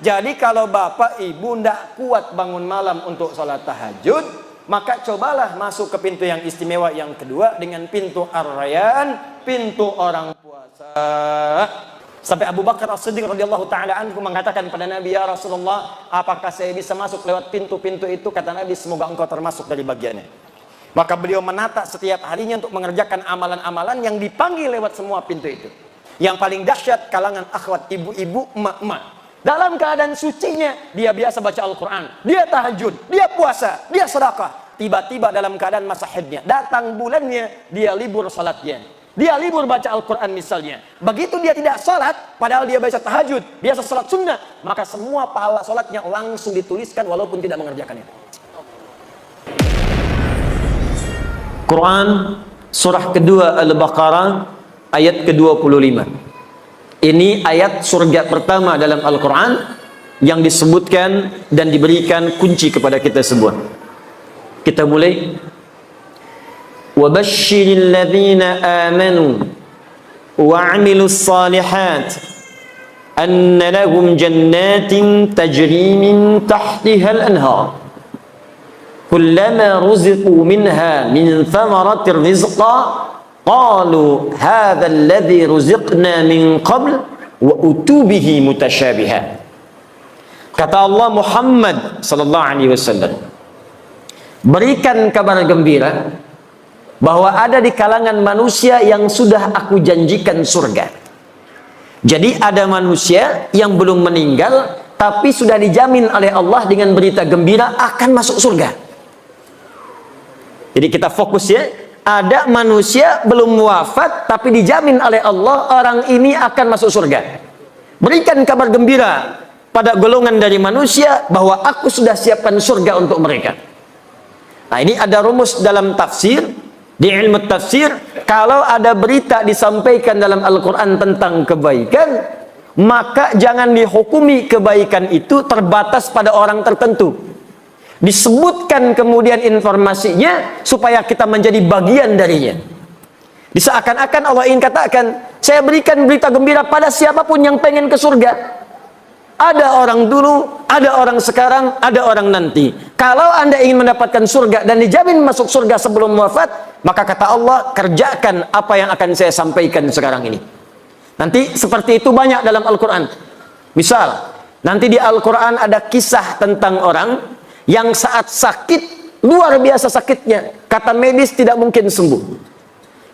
Jadi kalau bapak ibu tidak kuat bangun malam untuk sholat tahajud, maka cobalah masuk ke pintu yang istimewa yang kedua dengan pintu Ar-Rayyan, pintu orang puasa. Sampai Abu Bakar As-Siddiq radhiyallahu taala anhu mengatakan pada Nabi, ya Rasulullah, apakah saya bisa masuk lewat pintu-pintu itu? Kata Nabi, semoga engkau termasuk dari bagiannya. Maka beliau menata setiap harinya untuk mengerjakan amalan-amalan yang dipanggil lewat semua pintu itu. Yang paling dahsyat kalangan akhwat, ibu-ibu, emak-emak. Dalam keadaan sucinya, dia biasa baca Al-Quran, dia tahajud, dia puasa, dia sedekah. Tiba-tiba dalam keadaan masa haidnya, datang bulannya, dia libur salatnya. Dia libur baca Al-Quran misalnya. Begitu dia tidak salat, padahal dia baca tahajud, biasa salat sunnah, maka semua pahala salatnya langsung dituliskan walaupun tidak mengerjakan itu. Quran surah kedua Al-Baqarah ayat ke-25. Ini ayat surga pertama dalam Al-Quran yang disebutkan dan diberikan kunci kepada kita semua. Kita mulai. وَبَشِّرِ الَّذِينَ آمَنُوا وَعَمِلُوا الصَّالِحَاتِ أَنَّ لَهُمْ جَنَّاتٍ تَجْرِي مِنْ تَحْتِهَا الْأَنْهَارُ كُلَّمَا رُزِقُوا مِنْهَا مِنْ ثَمَرَةٍ رِزْقًا قَالُوا هَذَا الَّذِي رُزِقْنَا مِنْ قَبْلُ وَأُتُوا بِهِ مُتَشَابِهًا. Kata Allah Muhammad sallallahu alaihi wasallam, berikan kabar gembira bahwa ada di kalangan manusia yang sudah aku janjikan surga. Jadi ada manusia yang belum meninggal tapi sudah dijamin oleh Allah dengan berita gembira akan masuk surga. Jadi kita fokus ya, ada manusia belum wafat tapi dijamin oleh Allah orang ini akan masuk surga. Berikan kabar gembira pada golongan dari manusia bahwa aku sudah siapkan surga untuk mereka. Nah, ini ada rumus dalam tafsir. Di ilmu tafsir, kalau ada berita disampaikan dalam Al-Quran tentang kebaikan, maka jangan dihukumi kebaikan itu terbatas pada orang tertentu. Disebutkan kemudian informasinya supaya kita menjadi bagian darinya. Seakan-akan Allah ingin katakan, saya berikan berita gembira pada siapapun yang pengen ke surga. Ada orang dulu, ada orang sekarang, ada orang nanti. Kalau Anda ingin mendapatkan surga dan dijamin masuk surga sebelum wafat, maka kata Allah, kerjakan apa yang akan saya sampaikan sekarang ini. Nanti seperti itu banyak dalam Al-Quran. Misal, nanti di Al-Quran ada kisah tentang orang yang saat sakit, luar biasa sakitnya. Kata medis tidak mungkin sembuh.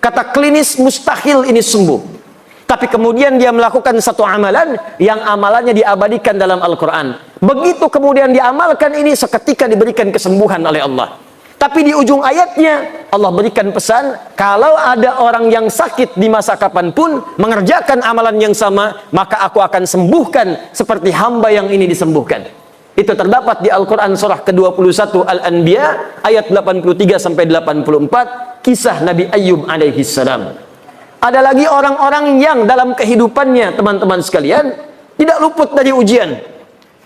Kata klinis mustahil ini sembuh. Tapi kemudian dia melakukan satu amalan yang amalannya diabadikan dalam Al-Quran. Begitu kemudian diamalkan ini, seketika diberikan kesembuhan oleh Allah. Tapi di ujung ayatnya Allah berikan pesan, kalau ada orang yang sakit di masa kapanpun mengerjakan amalan yang sama, maka aku akan sembuhkan seperti hamba yang ini disembuhkan. Itu terdapat di Al-Quran surah ke-21 Al-Anbiya ayat 83-84, kisah Nabi Ayyub alaihi salam. Ada lagi orang-orang yang dalam kehidupannya, teman-teman sekalian, tidak luput dari ujian.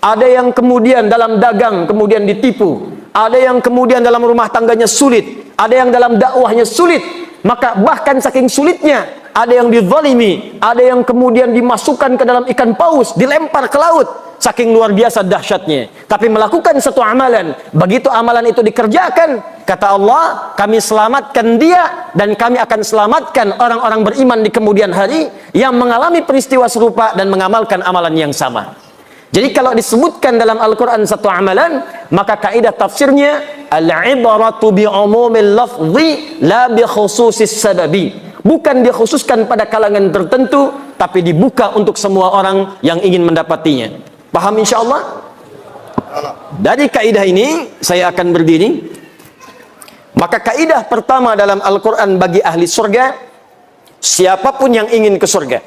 Ada yang kemudian dalam dagang kemudian ditipu. Ada yang kemudian dalam rumah tangganya sulit. Ada yang dalam dakwahnya sulit. Maka bahkan saking sulitnya, ada yang dizalimi, ada yang kemudian dimasukkan ke dalam ikan paus, dilempar ke laut. Saking luar biasa dahsyatnya. Tapi melakukan satu amalan, begitu amalan itu dikerjakan, kata Allah, kami selamatkan dia dan kami akan selamatkan orang-orang beriman di kemudian hari yang mengalami peristiwa serupa dan mengamalkan amalan yang sama. Jadi kalau disebutkan dalam Al-Quran satu amalan, maka kaidah tafsirnya al-ibaratu bi'umumil lafzi la bi khususis sababi. Bukan dikhususkan pada kalangan tertentu, tapi dibuka untuk semua orang yang ingin mendapatinya. Paham insyaallah? Dari kaidah ini saya akan berdiri. Maka kaidah pertama dalam Al-Quran bagi ahli surga, siapapun yang ingin ke surga,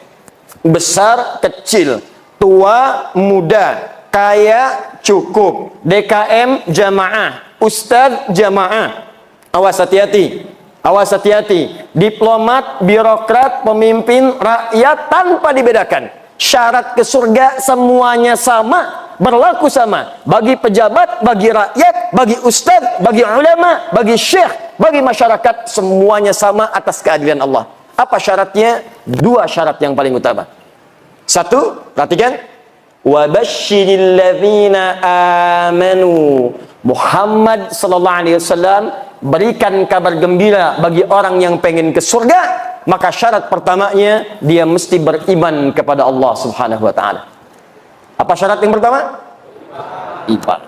besar, kecil, tua, muda, kaya, cukup, DKM, jamaah, ustadz, jamaah, awas hati-hati, awas hati-hati, diplomat, birokrat, pemimpin, rakyat, tanpa dibedakan. Syarat ke surga semuanya sama, berlaku sama bagi pejabat, bagi rakyat, bagi ustadz, bagi ulama, bagi syekh, bagi masyarakat, semuanya sama atas keadilan Allah. Apa syaratnya? Dua syarat yang paling utama. Satu, perhatikan, wa basyiril ladzina amanu. Muhammad sallallahu alaihi wasallam, berikan kabar gembira bagi orang yang pengen ke surga. Maka syarat pertamanya dia mesti beriman kepada Allah Subhanahu wa taala. Apa syarat yang pertama? Iman.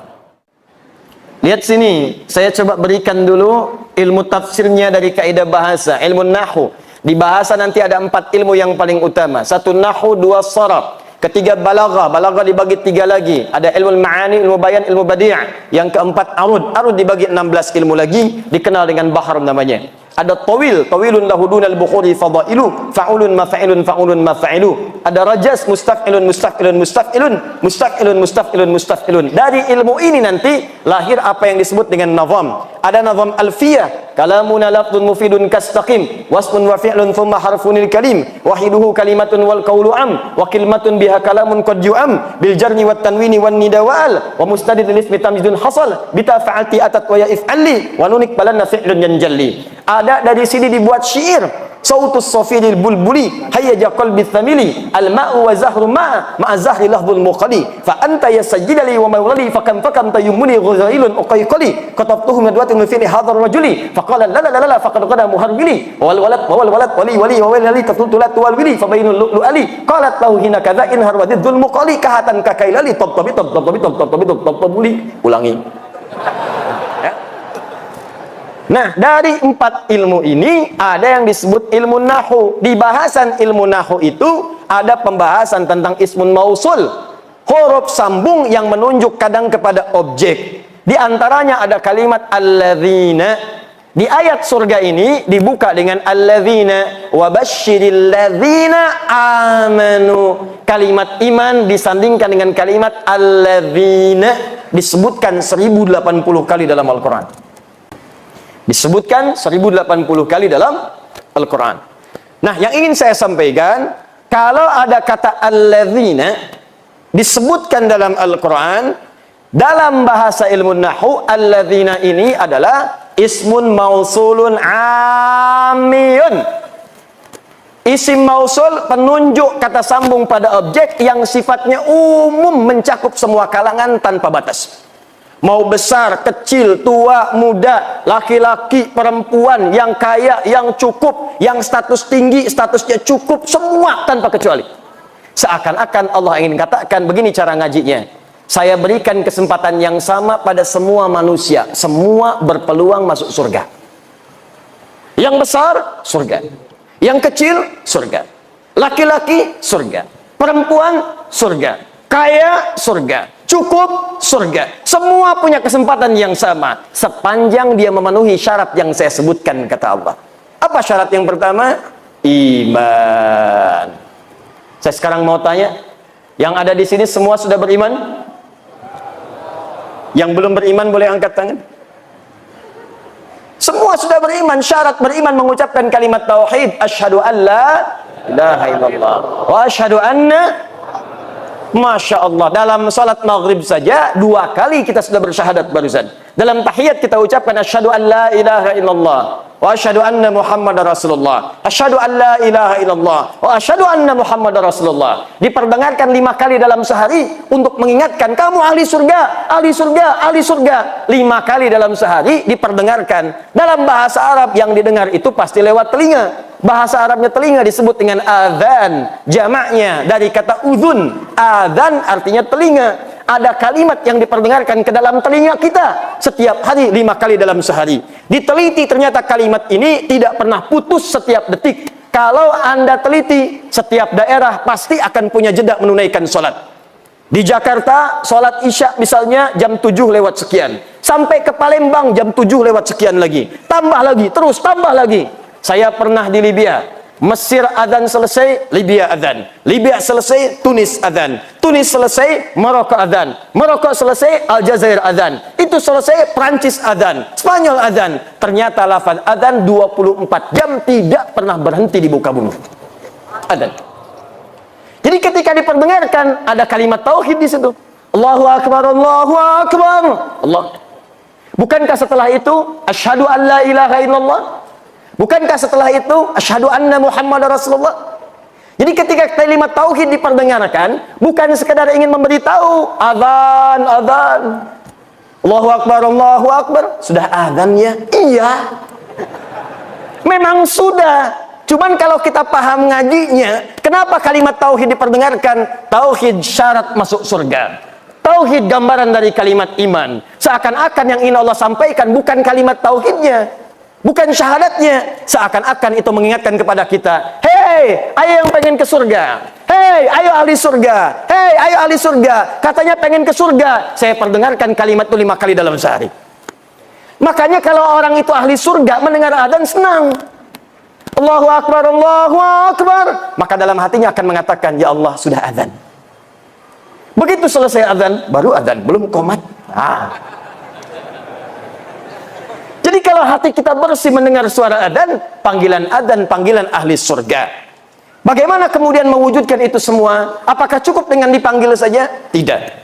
Lihat sini, saya coba berikan dulu ilmu tafsirnya dari kaidah bahasa, ilmu nahwu. Di bahasa nanti ada 4 ilmu yang paling utama. 1 nahwu, 2 sharaf. Ketiga balaghah, balaghah dibagi 3 lagi. Ada ilmu ma'ani, ilmu bayan, ilmu badi'. Yang keempat arud, arud dibagi 16 ilmu lagi, dikenal dengan bahar namanya. Ada tawil, tawilun lahu dunal bukhuri fadailu, fa'ulun mafa'ilun fa'ulun mafa'ilu. Ada rajas, mustaf'ilun mustaf'ilun mustaf'ilun, mustaf'ilun mustaf'ilun mustaf'ilun. Dari ilmu ini nanti lahir apa yang disebut dengan nazam. Ada nazam alfiyah, kalamuna lafdun mufidun kastaqim, wasmun wa fi'lun thumma harfunil kalim, wahiduhu kalimatun wal qawlu am, wa kalimatun biha kalamun qad yu'am, bil jarni wat tanwini wan nida wa'al, wa mustadid lil ismi tamjidun hasal, bita fa'alti atat wa ya if'alli, wa nunik balanna fi'lun yanjalli. Ada dari sini dibuat syair. Sautus safiril bulbuli hayyaja qalbi thamili al-ma'u wa zahru ma'a zahri lahdul muqali fa anta yasajidali wa mawlali fakam tayyumuni ghailun uqayqali katabtuhu madwatun fi hadhar rajuli faqala la la la faqad qada muharbili wal walad wali wa wali taflutu la tuwal wili fa bainul lu'ali qalat lahu hina kadza in harwadidul muqali kahatan kakailali tabtabuli. Ulangi. Nah, dari 4 ilmu ini ada yang disebut ilmu nahwu. Di bahasan ilmu nahwu itu ada pembahasan tentang ismun mausul, huruf sambung yang menunjuk kadang kepada objek. Di antaranya ada kalimat alladzina. Di ayat surga ini dibuka dengan alladzina wa basyiril ladzina amanu. Kalimat iman disandingkan dengan kalimat alladzina, disebutkan 1080 kali dalam Al-Qur'an. Disebutkan 1080 kali dalam Al-Quran. Nah, yang ingin saya sampaikan, kalau ada kata alladzina disebutkan dalam Al-Quran, dalam bahasa ilmu nahwu, alladzina ini adalah ismun mausulun amiyun. Isim mausul, penunjuk kata sambung pada objek yang sifatnya umum, mencakup semua kalangan tanpa batas. Mau besar, kecil, tua, muda, laki-laki, perempuan, yang kaya, yang cukup, yang status tinggi, statusnya cukup, semua tanpa kecuali. Seakan-akan Allah ingin katakan, begini cara ngajinya. Saya berikan kesempatan yang sama pada semua manusia. Semua berpeluang masuk surga. Yang besar, surga. Yang kecil, surga. Laki-laki, surga. Perempuan, surga. Kaya, surga. Cukup, surga. Semua punya kesempatan yang sama sepanjang dia memenuhi syarat yang saya sebutkan, kata Allah. Apa syarat yang pertama? Iman. Saya sekarang mau tanya, yang ada di sini semua sudah beriman? Yang belum beriman boleh angkat tangan. Semua sudah beriman. Syarat beriman mengucapkan kalimat tauhid, asyhadu an la ilaha illallah wa asyhadu anna. Masya Allah, dalam salat maghrib saja 2 kali kita sudah bersyahadat barusan. Dalam tahiyat kita ucapkan asyhadu an la ilaha illallah wa asyhadu anna muhammadar rasulullah, asyhadu an la ilaha illallah wa asyhadu anna muhammadar rasulullah. Diperdengarkan 5 kali dalam sehari untuk mengingatkan kamu ahli surga, ahli surga, ahli surga. 5 kali dalam sehari diperdengarkan. Dalam bahasa Arab yang didengar itu pasti lewat telinga. Bahasa Arabnya telinga disebut dengan adzan, jamaknya dari kata uzun. Adzan artinya telinga. Ada kalimat yang diperdengarkan ke dalam telinga kita setiap hari 5 kali dalam sehari. Diteliti ternyata kalimat ini tidak pernah putus setiap detik. Kalau Anda teliti, setiap daerah pasti akan punya jeda menunaikan sholat. Di Jakarta, sholat isya misalnya jam 7 lewat sekian. Sampai ke Palembang jam 7 lewat sekian lagi. Tambah lagi, terus tambah lagi. Saya pernah di Libya. Mesir adzan selesai, Libya adzan. Libya selesai, Tunis adzan. Tunis selesai, Maroko adzan. Maroko selesai, Aljazair adzan. Itu selesai, Prancis adzan. Spanyol adzan. Ternyata lafaz adzan 24 jam tidak pernah berhenti di muka bumi. Adzan. Jadi ketika diperdengarkan ada kalimat tauhid di situ. Allahu akbar, Allahu akbar. Allah. Bukankah setelah itu asyhadu an la ilaha illallah? Bukankah setelah itu asyhadu anna muhammadar rasulullah? Jadi ketika kalimat tauhid diperdengarkan, bukan sekedar ingin memberitahu azan, azan. Allahu Akbar, Allahu Akbar. Sudah azan ya? Iya. Memang sudah. Cuman kalau kita paham ngajinya, kenapa kalimat tauhid diperdengarkan? Tauhid syarat masuk surga. Tauhid gambaran dari kalimat iman. Seakan-akan yang ingin Allah sampaikan bukan kalimat tauhidnya, bukan syahadatnya. Seakan-akan itu mengingatkan kepada kita, hei, ayo yang pengen ke surga. Hei, ayo ahli surga. Hei, ayo ahli surga. Katanya pengen ke surga. Saya perdengarkan kalimat itu 5 kali dalam sehari. Makanya kalau orang itu ahli surga, mendengar adzan senang. Allahu Akbar, Allahu Akbar. Maka dalam hatinya akan mengatakan, ya Allah, sudah adzan. Begitu selesai adzan, baru adzan, belum qomat. Jadi kalau hati kita bersih mendengar suara adzan, panggilan ahli surga. Bagaimana kemudian mewujudkan itu semua? Apakah cukup dengan dipanggil saja? Tidak.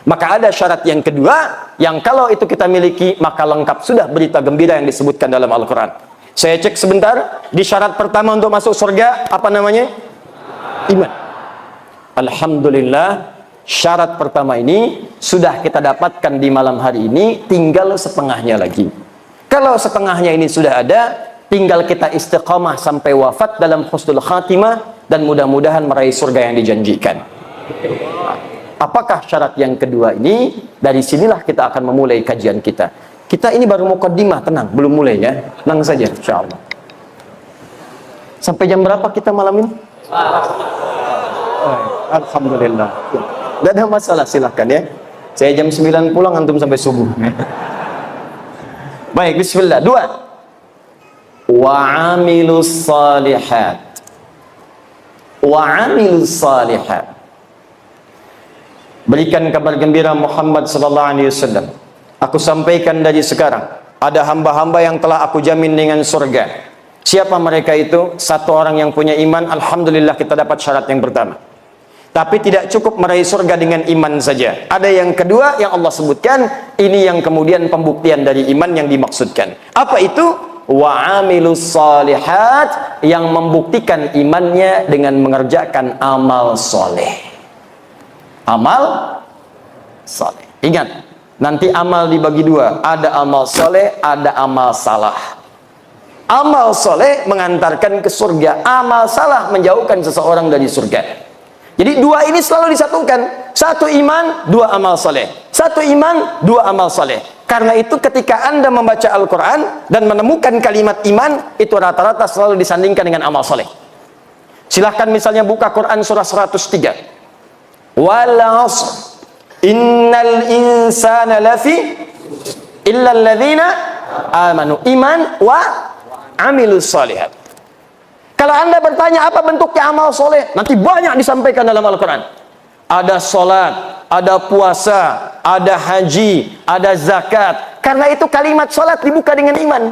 Maka ada syarat yang kedua, yang kalau itu kita miliki, maka lengkap sudah berita gembira yang disebutkan dalam Al-Quran. Saya cek sebentar, di syarat pertama untuk masuk surga, apa namanya? Iman. Alhamdulillah, syarat pertama ini sudah kita dapatkan di malam hari ini, tinggal setengahnya lagi. Kalau setengahnya ini sudah ada, tinggal kita istiqamah sampai wafat dalam husnul khatimah, dan mudah-mudahan meraih surga yang dijanjikan. Apakah syarat yang kedua ini? Dari sinilah kita akan memulai kajian kita. Kita ini baru mukaddimah, tenang, belum mulai ya. Tenang saja, insyaallah. Sampai jam berapa kita malam ini? Alhamdulillah. Tidak ada masalah, silahkan ya. Saya jam 9 pulang, antum sampai subuh. Baik, bismillah. 2. Wa'amilus salihat. Wa'amilus salihat. Berikan kabar gembira Muhammad sallallahu alaihi wasallam. Aku sampaikan dari sekarang, ada hamba-hamba yang telah aku jamin dengan surga. Siapa mereka itu? Satu orang yang punya iman, alhamdulillah kita dapat syarat yang pertama. Tapi tidak cukup meraih surga dengan iman saja. Ada yang kedua yang Allah sebutkan, ini yang kemudian pembuktian dari iman yang dimaksudkan. Apa itu? Wa'amilus salihat, yang membuktikan imannya dengan mengerjakan amal soleh. Amal soleh. Ingat, nanti amal dibagi dua, ada amal soleh, ada amal salah. Amal soleh mengantarkan ke surga, amal salah menjauhkan seseorang dari surga. Jadi dua ini selalu disatukan, satu iman, dua amal soleh, satu iman, dua amal soleh. Karena itu ketika Anda membaca Al-Quran dan menemukan kalimat iman, itu rata-rata selalu disandingkan dengan amal soleh. Silahkan misalnya buka Quran surah 103. Wal 'ashr innal insana lafi illa alladzina amanu, iman wa amilus shalihat. Kalau Anda bertanya apa bentuknya amal soleh, nanti banyak disampaikan dalam Al-Quran. Ada solat, ada puasa, ada haji, ada zakat. Karena itu kalimat solat dibuka dengan iman.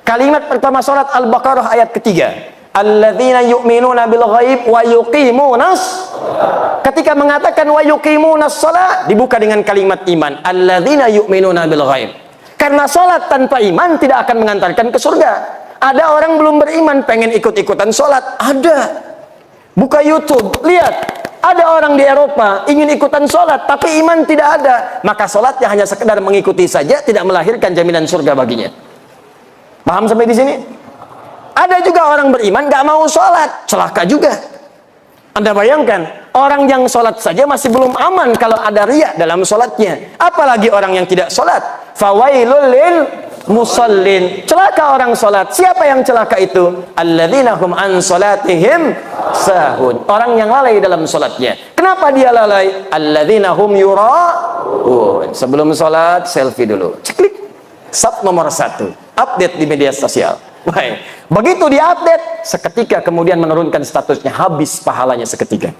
Kalimat pertama solat Al-Baqarah ayat ketiga. Alladzina yu'minuna bil ghaib wa yuqimunas. Ketika mengatakan wa yuqimunas shalah, dibuka dengan kalimat iman. Alladzina yu'minuna bil ghaib. Karena salat tanpa iman tidak akan mengantarkan ke surga. Ada orang belum beriman pengen ikut-ikutan salat, ada. Buka YouTube, lihat. Ada orang di Eropa ingin ikutan salat tapi iman tidak ada, maka salatnya hanya sekedar mengikuti saja, tidak melahirkan jaminan surga baginya. Paham sampai di sini? Ada juga orang beriman gak mau sholat, celaka juga. Anda bayangkan, orang yang sholat saja masih belum aman kalau ada riya dalam sholatnya, apalagi orang yang tidak sholat. Fawailul lil musallin, celaka orang sholat. Siapa yang celaka itu? Alladzina hum an sholatihim sahun, orang yang lalai dalam sholatnya. Kenapa dia lalai? Alladzina hum yura'un, sebelum sholat selfie dulu, ceklik, sub nomor 1, update di media sosial. Baik, begitu diupdate, seketika kemudian menurunkan statusnya, habis pahalanya seketika.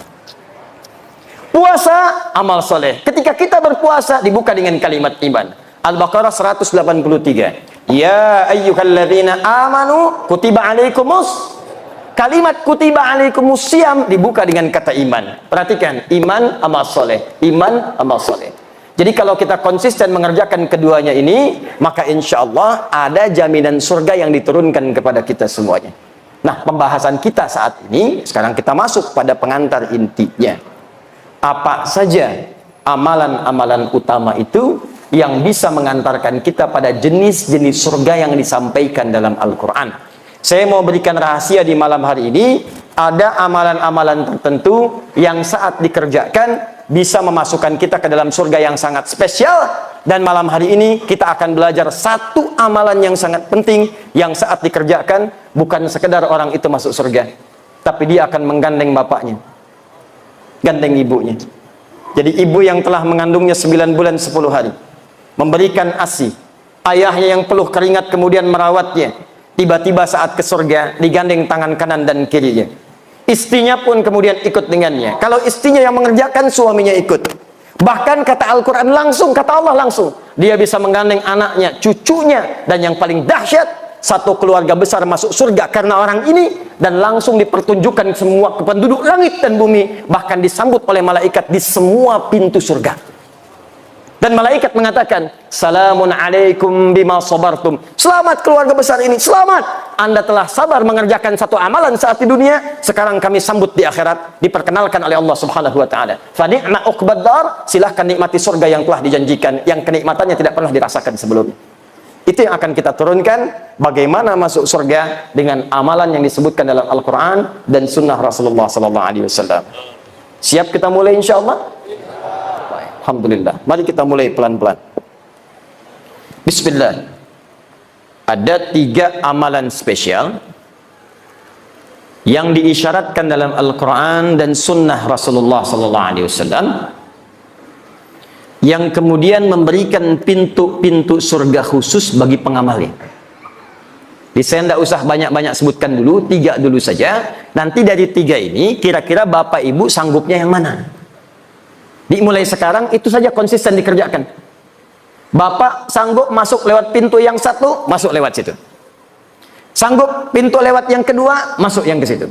Puasa, amal soleh. Ketika kita berpuasa, dibuka dengan kalimat iman. Al-Baqarah 183. Ya ayyuhalladzina amanu kutiba alaikumus. Kalimat kutiba alaikumus siyam dibuka dengan kata iman. Perhatikan, iman, amal soleh. Iman, amal soleh. Jadi kalau kita konsisten mengerjakan keduanya ini, maka insya Allah ada jaminan surga yang diturunkan kepada kita semuanya. Nah, pembahasan kita saat ini, sekarang kita masuk pada pengantar intinya. Apa saja amalan-amalan utama itu yang bisa mengantarkan kita pada jenis-jenis surga yang disampaikan dalam Al-Quran. Saya mau berikan rahasia di malam hari ini. Ada amalan-amalan tertentu yang saat dikerjakan bisa memasukkan kita ke dalam surga yang sangat spesial. Dan malam hari ini kita akan belajar satu amalan yang sangat penting yang saat dikerjakan bukan sekedar orang itu masuk surga, tapi dia akan menggandeng bapaknya, gandeng ibunya. Jadi ibu yang telah mengandungnya 9 bulan 10 hari, memberikan ASI, ayahnya yang peluh keringat kemudian merawatnya, tiba-tiba saat ke surga digandeng tangan kanan dan kirinya. Istrinya pun kemudian ikut dengannya. Kalau istrinya yang mengerjakan, suaminya ikut. Bahkan kata Al-Quran langsung, kata Allah langsung, dia bisa menggandeng anaknya, cucunya, dan yang paling dahsyat, satu keluarga besar masuk surga karena orang ini, dan langsung dipertunjukkan semua penduduk langit dan bumi, bahkan disambut oleh malaikat di semua pintu surga. Dan malaikat mengatakan, Salamun alaikum bima sabartum. Selamat keluarga besar ini, selamat. Anda telah sabar mengerjakan satu amalan saat di dunia, sekarang kami sambut di akhirat, diperkenalkan oleh Allah Subhanahu wa taala. Fa ni'ma uqbad dar, silahkan nikmati surga yang telah dijanjikan, yang kenikmatannya tidak pernah dirasakan sebelumnya. Itu yang akan kita turunkan, bagaimana masuk surga dengan amalan yang disebutkan dalam Al-Quran dan sunnah Rasulullah SAW. Siap kita mulai insyaallah? Alhamdulillah. Mari kita mulai pelan-pelan. Bismillah. Ada 3 amalan spesial yang diisyaratkan dalam Al-Quran dan sunnah Rasulullah SAW, yang kemudian memberikan pintu-pintu surga khusus bagi pengamalnya. Jadi saya tidak usah banyak-banyak sebutkan dulu, 3 dulu saja. Nanti dari 3 ini, kira-kira Bapak Ibu sanggupnya yang mana? Dimulai sekarang, itu saja konsisten dikerjakan. Bapak sanggup masuk lewat pintu yang satu, masuk lewat situ. Sanggup pintu lewat yang kedua, masuk yang ke situ.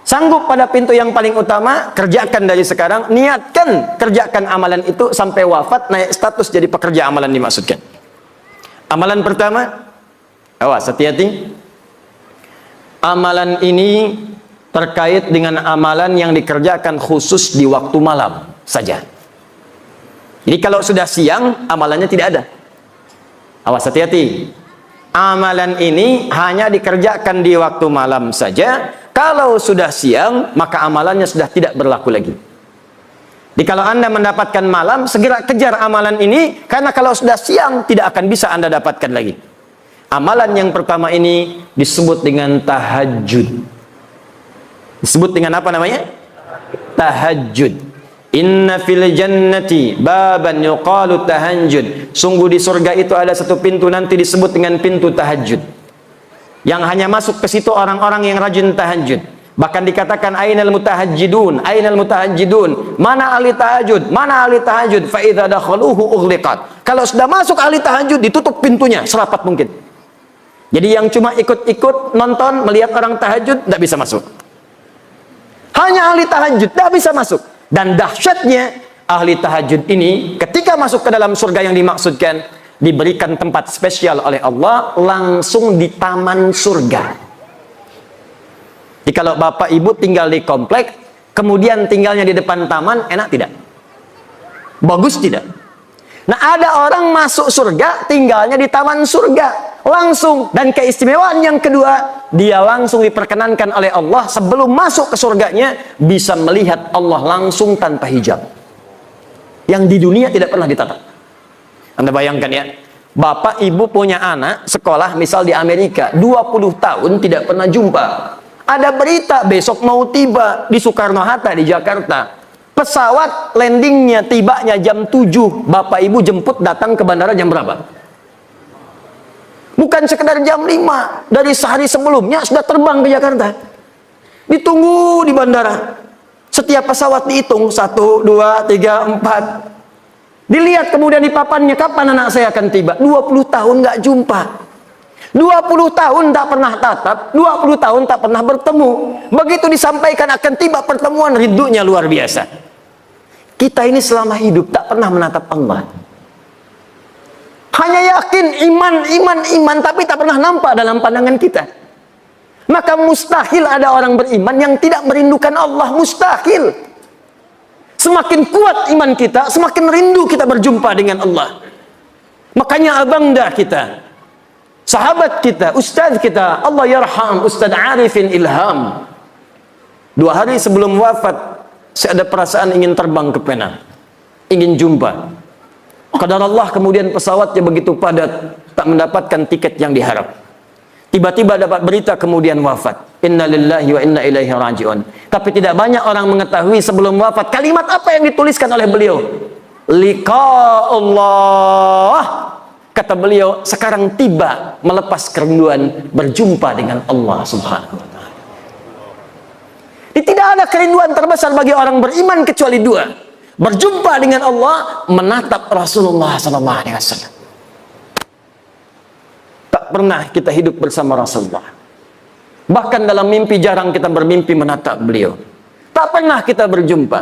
Sanggup pada pintu yang paling utama, kerjakan dari sekarang, niatkan kerjakan amalan itu sampai wafat, naik status jadi pekerja amalan dimaksudkan. Amalan pertama, awas hati-hati. Amalan ini terkait dengan amalan yang dikerjakan khusus di waktu malam saja. Jadi kalau sudah siang, amalannya tidak ada. Awas hati-hati. Amalan ini hanya dikerjakan di waktu malam saja. Kalau sudah siang, maka amalannya sudah tidak berlaku lagi. Jadi kalau Anda mendapatkan malam, segera kejar amalan ini, karena kalau sudah siang, tidak akan bisa Anda dapatkan lagi. Amalan yang pertama ini disebut dengan tahajud. Disebut dengan apa namanya? Tahajud. Inna fil jannati baban yuqalu tahajjud. Sungguh di surga itu ada satu pintu nanti disebut dengan pintu tahajud, yang hanya masuk ke situ orang-orang yang rajin tahajud. Bahkan dikatakan ainal mutahajjidun, ainal mutahajjidun, mana ahli tahajud, mana ahli tahajud. Fa idza dakhaluhu ughliqat. Kalau sudah masuk ahli tahajud, ditutup pintunya serapat mungkin. Jadi yang cuma ikut-ikut nonton melihat orang tahajud tidak bisa masuk. Hanya ahli tahajud tidak bisa masuk. Dan dahsyatnya ahli tahajud ini ketika masuk ke dalam surga yang dimaksudkan, diberikan tempat spesial oleh Allah langsung di taman surga. Jadi kalau Bapak Ibu tinggal di komplek, kemudian tinggalnya di depan taman, enak tidak? Bagus tidak? Nah, ada orang masuk surga tinggalnya di taman surga langsung. Dan keistimewaan yang kedua, dia langsung diperkenankan oleh Allah sebelum masuk ke surganya bisa melihat Allah langsung tanpa hijab, yang di dunia tidak pernah ditatap. Anda bayangkan ya, Bapak Ibu punya anak sekolah misal di Amerika 20 tahun tidak pernah jumpa. Ada berita besok mau tiba di Soekarno-Hatta di Jakarta. Pesawat landingnya, tibanya jam 7. Bapak Ibu jemput datang ke bandara jam berapa? Bukan sekedar jam 5. Dari sehari sebelumnya sudah terbang ke Jakarta. Ditunggu di bandara. Setiap pesawat dihitung 1, 2, 3, 4. Dilihat kemudian di papannya, kapan anak saya akan tiba? 20 tahun nggak jumpa. 20 tahun tak pernah tatap, 20 tahun tak pernah bertemu. Begitu disampaikan akan tiba pertemuan, rindunya luar biasa. Kita ini selama hidup tak pernah menatap Allah. Hanya yakin iman, tapi tak pernah nampak dalam pandangan kita. Maka mustahil ada orang beriman yang tidak merindukan Allah, mustahil. Semakin kuat iman kita, semakin rindu kita berjumpa dengan Allah. Makanya abangda kita, sahabat kita, ustaz kita, Allah yarham Ustaz Arifin Ilham, 2 hari sebelum wafat, saya ada perasaan ingin terbang ke Penang, ingin jumpa. Qadar Allah, kemudian pesawatnya begitu padat, tak mendapatkan tiket yang diharap. Tiba-tiba dapat berita kemudian wafat. Inna lillahi wa inna ilaihi raji'un. Tapi tidak banyak orang mengetahui sebelum wafat kalimat apa yang dituliskan oleh beliau. Liqa'ullah. Kata beliau, sekarang tiba melepas kerinduan berjumpa dengan Allah Subhanahu wa ta'ala. Tidak ada kerinduan terbesar bagi orang beriman kecuali 2. Berjumpa dengan Allah, menatap Rasulullah sallallahu alaihi wasallam. Tak pernah kita hidup bersama Rasulullah. Bahkan dalam mimpi jarang kita bermimpi menatap beliau. Tak pernah kita berjumpa.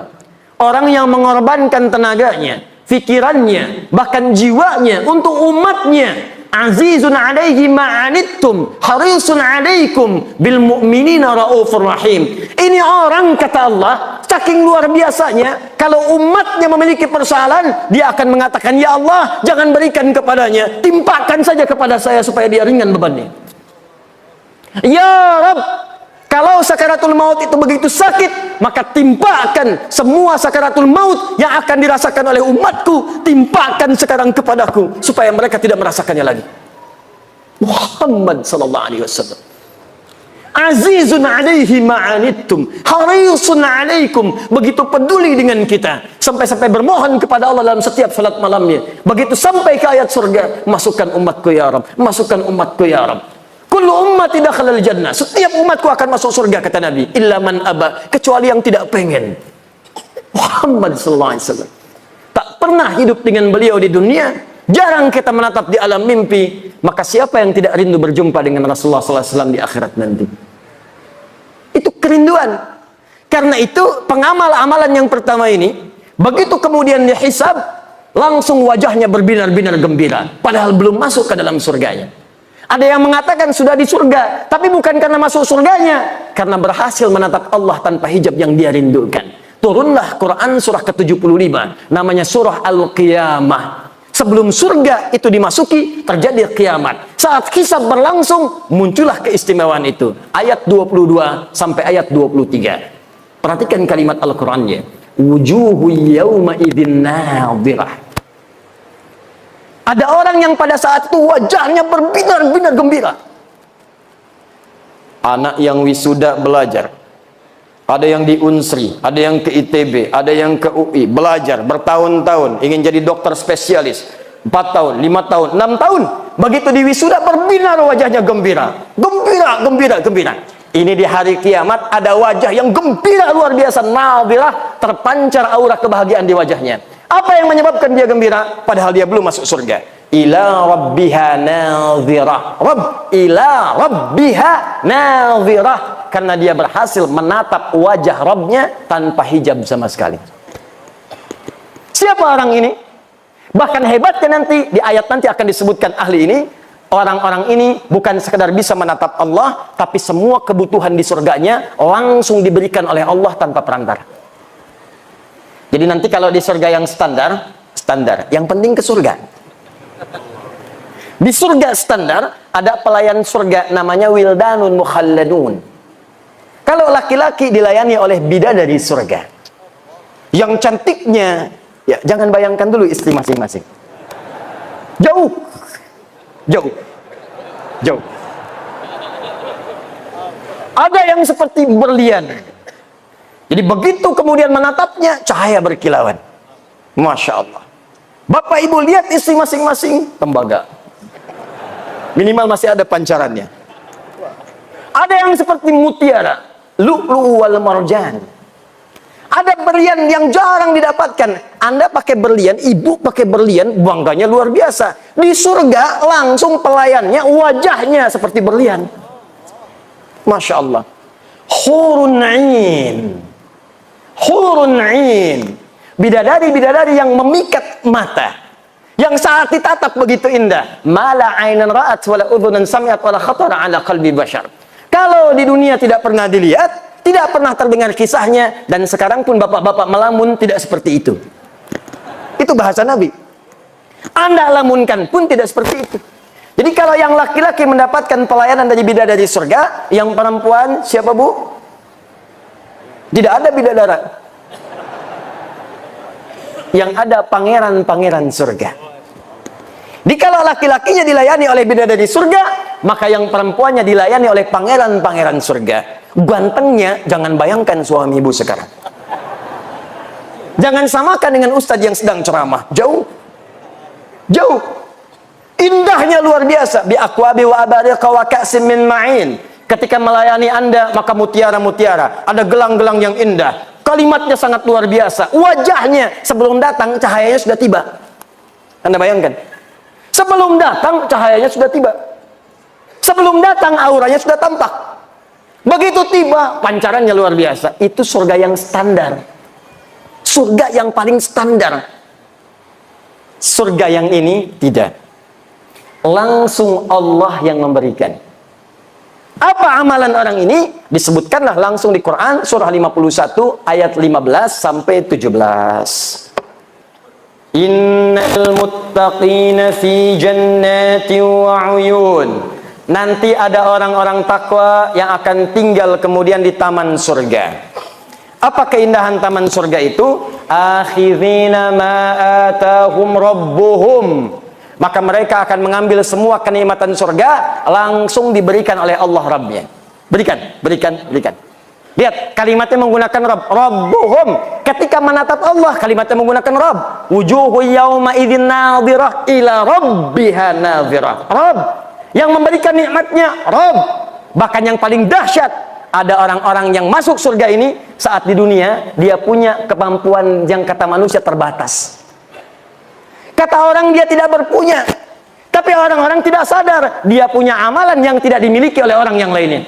Orang yang mengorbankan tenaganya, fikirannya, bahkan jiwanya untuk umatnya. Azizun alaihi ma'anittum, harisun alaikum bil mu'minina raufur rahim. Ini orang, kata Allah, saking luar biasanya, kalau umatnya memiliki persoalan, dia akan mengatakan, ya Allah, jangan berikan kepadanya, timpakan saja kepada saya supaya dia ringan bebannya. Ya Rabb, kalau sakaratul maut itu begitu sakit, maka timpakan semua sakaratul maut yang akan dirasakan oleh umatku, timpakan sekarang kepadaku supaya mereka tidak merasakannya lagi. Muhammad sallallahu alaihi wasallam. Azizun alaihi ma'anittum, harisun alaikum, begitu peduli dengan kita, sampai-sampai bermohon kepada Allah dalam setiap salat malamnya. Begitu sampai ke ayat surga, masukkan umatku ya Rabb, masukkan umatku ya Rabb. Kullu ummati dakhalal jannah, setiap umatku akan masuk surga, kata Nabi, illa man aba, kecuali yang tidak pengen. Muhammad sallallahu alaihi wasallam. Tak pernah hidup dengan beliau di dunia, jarang kita menatap di alam mimpi. Maka siapa yang tidak rindu berjumpa dengan Rasulullah sallallahu alaihi wasallam di akhirat nanti? Itu kerinduan. Karena itu pengamal amalan yang pertama ini, begitu kemudian dihisab, langsung wajahnya berbinar-binar gembira, padahal belum masuk ke dalam surganya. Ada yang mengatakan sudah di surga, tapi bukan karena masuk surganya, karena berhasil menatap Allah tanpa hijab yang dia rindukan. Turunlah Quran surah ke-75, namanya surah Al-Qiyamah. Sebelum surga itu dimasuki, terjadi kiamat. Saat hisab berlangsung, muncullah keistimewaan itu. Ayat 22 sampai ayat 23. Perhatikan kalimat Al-Qurannya. Wujuhu yawma idhin nadhirah. Ada orang yang pada saat itu wajahnya berbinar-binar gembira. Anak yang wisuda belajar. Ada yang di Unsri, ada yang ke ITB, ada yang ke UI, belajar bertahun-tahun, ingin jadi dokter spesialis. 4 tahun, 5 tahun, 6 tahun. Begitu di wisuda berbinar wajahnya gembira. Gembira, gembira, gembira. Ini di hari kiamat ada wajah yang gembira luar biasa, nadhirah, terpancar aura kebahagiaan di wajahnya. Apa yang menyebabkan dia gembira? Padahal dia belum masuk surga. Ila rabbiha nadhirah. Rabb, ila rabbiha nadhirah. Karena dia berhasil menatap wajah Rabbnya tanpa hijab sama sekali. Siapa orang ini? Bahkan hebatnya nanti, di ayat nanti akan disebutkan ahli ini. Orang-orang ini bukan sekedar bisa menatap Allah, tapi semua kebutuhan di surganya langsung diberikan oleh Allah tanpa perantara. Jadi nanti kalau di surga yang standar, yang penting ke surga. Di surga standar, ada pelayan surga namanya wildanun mukhalladun. Kalau laki-laki dilayani oleh bidadari surga. Yang cantiknya, ya jangan bayangkan dulu istri masing-masing. Jauh. Jauh. Jauh. Ada yang seperti berlian. Jadi begitu kemudian menatapnya, cahaya berkilauan. Masya Allah. Bapak ibu lihat istri masing-masing, tembaga. Minimal masih ada pancarannya. Ada yang seperti mutiara, lu'lu' wal marjan. Ada berlian yang jarang didapatkan. Anda pakai berlian, ibu pakai berlian, bangganya luar biasa. Di surga langsung pelayannya, wajahnya seperti berlian. Masya Allah. Hurun 'ain. Hurun 'ain. Bidadari-bidadari yang memikat mata, yang saat ditatap begitu indah. Mala 'ainan ra'at wala udhunan sami'at wala khatara 'ala qalbi bashar. Kalau di dunia tidak pernah dilihat, tidak pernah terdengar kisahnya, dan sekarang pun bapak-bapak melamun tidak seperti itu. Itu bahasa Nabi. Anda lamunkan pun tidak seperti itu. Jadi kalau yang laki-laki mendapatkan pelayanan dari bidadari surga, yang perempuan siapa bu? Tidak ada bidadara. Yang ada pangeran-pangeran surga. Jadi kalau laki-lakinya dilayani oleh bidadari surga, maka yang perempuannya dilayani oleh pangeran-pangeran surga. Gantengnya jangan bayangkan suami ibu sekarang. Jangan samakan dengan ustadz yang sedang ceramah. Jauh. Jauh. Indahnya luar biasa. Bi aqwabi wa abariqa wa ka'sim min ma'in. Ketika melayani Anda, maka mutiara-mutiara. Ada gelang-gelang yang indah. Kalimatnya sangat luar biasa. Wajahnya sebelum datang cahayanya sudah tiba. Anda bayangkan. Sebelum datang cahayanya sudah tiba. Sebelum datang auranya sudah tampak. Begitu tiba pancarannya luar biasa. Itu surga yang standar. Surga yang paling standar. Surga yang ini tidak. Langsung Allah yang memberikan. Apa amalan orang ini? Disebutkanlah langsung di Quran surah 51 ayat 15 sampai 17. Innal muttaqina fi jannati wa uyun. Nanti ada orang-orang takwa yang akan tinggal kemudian di taman surga. Apa keindahan taman surga itu? Akhirina ma atahum rabbuhum. Maka mereka akan mengambil semua kenikmatan surga langsung diberikan oleh Allah Rabbnya. Berikan, berikan, berikan. Lihat, kalimatnya menggunakan Rabb. Rabbuhum. Ketika menatap Allah, kalimatnya menggunakan Rabb. Wujuhu yawma idzin nadhirah ila rabbiha nadhirah. Rabb. Yang memberikan nikmatnya Rabb. Bahkan yang paling dahsyat, ada orang-orang yang masuk surga ini saat di dunia dia punya kemampuan yang kata manusia terbatas. Kata orang dia tidak berpunya, tapi orang-orang tidak sadar dia punya amalan yang tidak dimiliki oleh orang yang lainnya.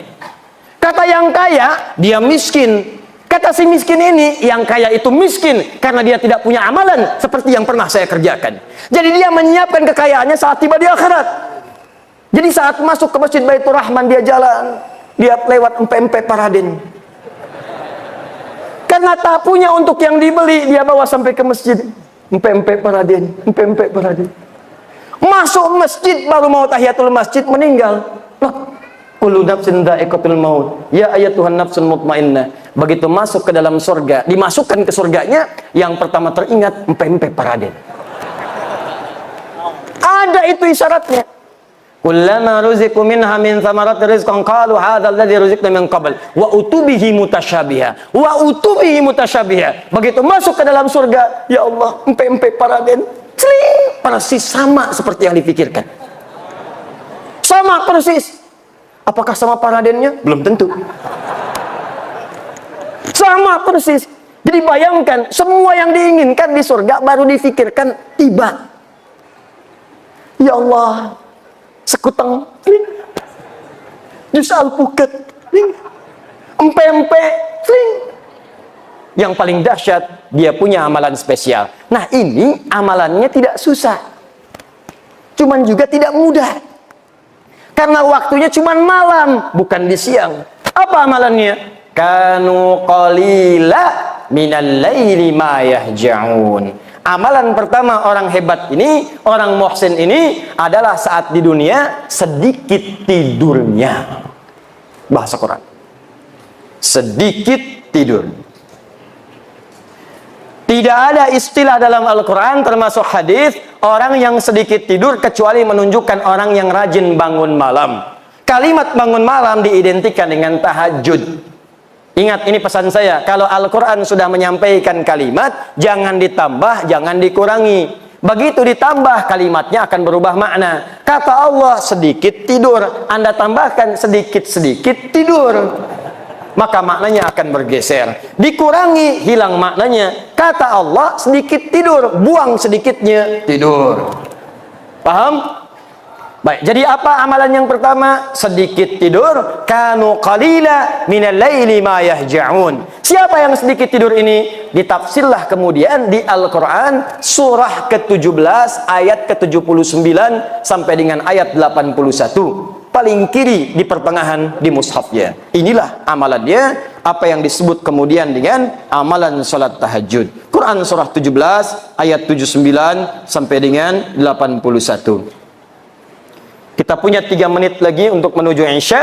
Kata yang kaya dia miskin. Kata si miskin ini, yang kaya itu miskin karena dia tidak punya amalan seperti yang pernah saya kerjakan. Jadi dia menyiapkan kekayaannya saat tiba di akhirat. Jadi saat masuk ke Masjid Baitur Rahman dia jalan, dia lewat empe-empe Paraden. Karena tak punya untuk yang dibeli, dia bawa sampai ke masjid. Empe-empe Paraden, empe-empe Paraden. Masuk masjid baru mau tahiyatul masjid meninggal. Kullu nafsin dha'iqatul maut. Ya ayatuhan nafsun mutmainnah. Begitu masuk ke dalam surga, dimasukkan ke surganya, yang pertama teringat empe-empe Paraden. Ada itu isyaratnya. Kullama ruziqu minha min thamarati rizqan qalu hadzal ladzi ruziqna min qabl wa utubihi mutasyabiha wa utubihi mutasyabiha. Begitu masuk ke dalam surga, ya Allah, empe-empe Paraden, celing, persis sama seperti yang dipikirkan. Sama persis. Apakah sama Paradennya? Belum tentu. Sama persis. Jadi bayangkan, semua yang diinginkan di surga baru difikirkan tiba. Ya Allah, sekutang, jus alpukat, empe-empe, yang paling dahsyat dia punya amalan spesial. Nah ini amalannya tidak susah, cuman juga tidak mudah, karena waktunya cuman malam, bukan di siang. Apa amalannya? Kanu qalila minal laili ma yahja'un. Amalan pertama orang hebat ini, orang muhsin ini adalah saat di dunia sedikit tidurnya. Bahasa Quran. Sedikit tidur. Tidak ada istilah dalam Al-Quran termasuk hadis orang yang sedikit tidur kecuali menunjukkan orang yang rajin bangun malam. Kalimat bangun malam diidentikan dengan tahajud. Ingat, ini pesan saya, kalau Al-Quran sudah menyampaikan kalimat, jangan ditambah, jangan dikurangi. Begitu ditambah, kalimatnya akan berubah makna. Kata Allah, sedikit tidur. Anda tambahkan sedikit-sedikit tidur, maka maknanya akan bergeser. Dikurangi, hilang maknanya. Kata Allah, sedikit tidur, buang sedikitnya tidur. Paham? Baik, jadi apa amalan yang pertama? Sedikit tidur. Kanu qalila minal laili ma yahja'un. Siapa yang sedikit tidur ini? Ditafsirlah kemudian di Al-Quran surah ke-17 ayat ke-79 sampai dengan ayat 81. paling kiri di pertengahan di mushafnya. Inilah amalan dia, apa yang disebut kemudian dengan amalan salat tahajud. Quran surah 17 ayat 79 sampai dengan 81. Kita punya 3 menit lagi untuk menuju Isya.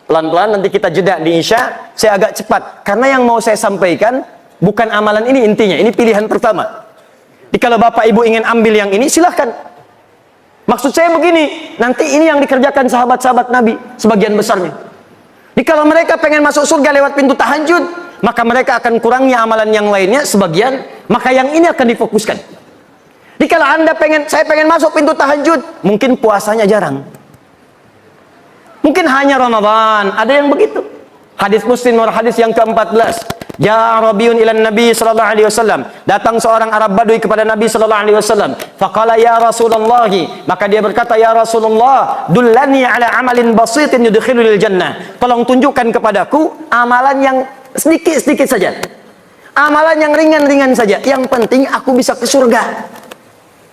Pelan-pelan nanti kita jeda di Isya. Saya agak cepat karena yang mau saya sampaikan bukan amalan ini intinya, ini pilihan pertama. Jadi kalau Bapak Ibu ingin ambil yang ini silahkan. Maksud saya begini, nanti ini yang dikerjakan sahabat-sahabat Nabi sebagian besarnya. Jadi kalau mereka pengen masuk surga lewat pintu tahajud, maka mereka akan kurangnya amalan yang lainnya sebagian, maka yang ini akan difokuskan. Jadi kalau Anda saya pengen masuk pintu tahajud, mungkin puasanya jarang. Mungkin hanya Ramadan, ada yang begitu. Hadis Muslim nomor hadis yang ke-14. Ya Rabiun ilan Nabi sallallahu alaihi wasallam. Datang seorang Arab Badui kepada Nabi sallallahu alaihi wasallam. Faqala ya Rasulullah, maka dia berkata, ya Rasulullah, dullani ala amalin basitin yudkhilul jannah. Tolong tunjukkan kepadaku amalan yang sedikit-sedikit saja. Amalan yang ringan-ringan saja. Yang penting aku bisa ke surga.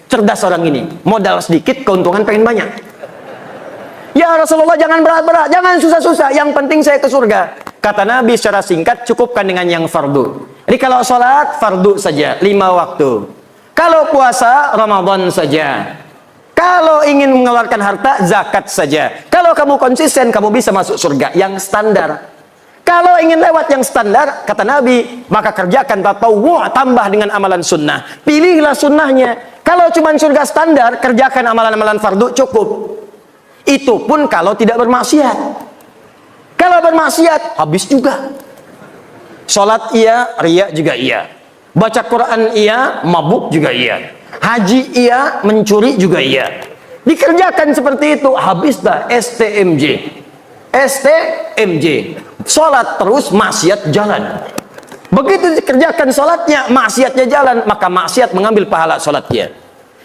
Cerdas orang ini. Modal sedikit, keuntungan pengen banyak. Ya Rasulullah, jangan berat-berat, jangan susah-susah, yang penting saya ke surga. Kata Nabi secara singkat, cukupkan dengan yang fardu. Jadi kalau sholat, fardu saja, 5 waktu. Kalau puasa, Ramadan saja. Kalau ingin mengeluarkan harta, zakat saja. Kalau kamu konsisten, kamu bisa masuk surga yang standar. Kalau ingin lewat yang standar, kata Nabi, maka kerjakan tatawwu', tambah dengan amalan sunnah. Pilihlah sunnahnya. Kalau cuma surga standar, kerjakan amalan-amalan fardu, cukup. Itu pun kalau tidak bermaksiat. Kalau bermaksiat, habis juga. Sholat iya, riya juga iya. Baca Quran iya, mabuk juga iya. Haji iya, mencuri juga iya. Dikerjakan seperti itu, habis dah STMJ. STMJ. Sholat terus, maksiat jalan. Begitu dikerjakan sholatnya, maksiatnya jalan, maka maksiat mengambil pahala sholatnya.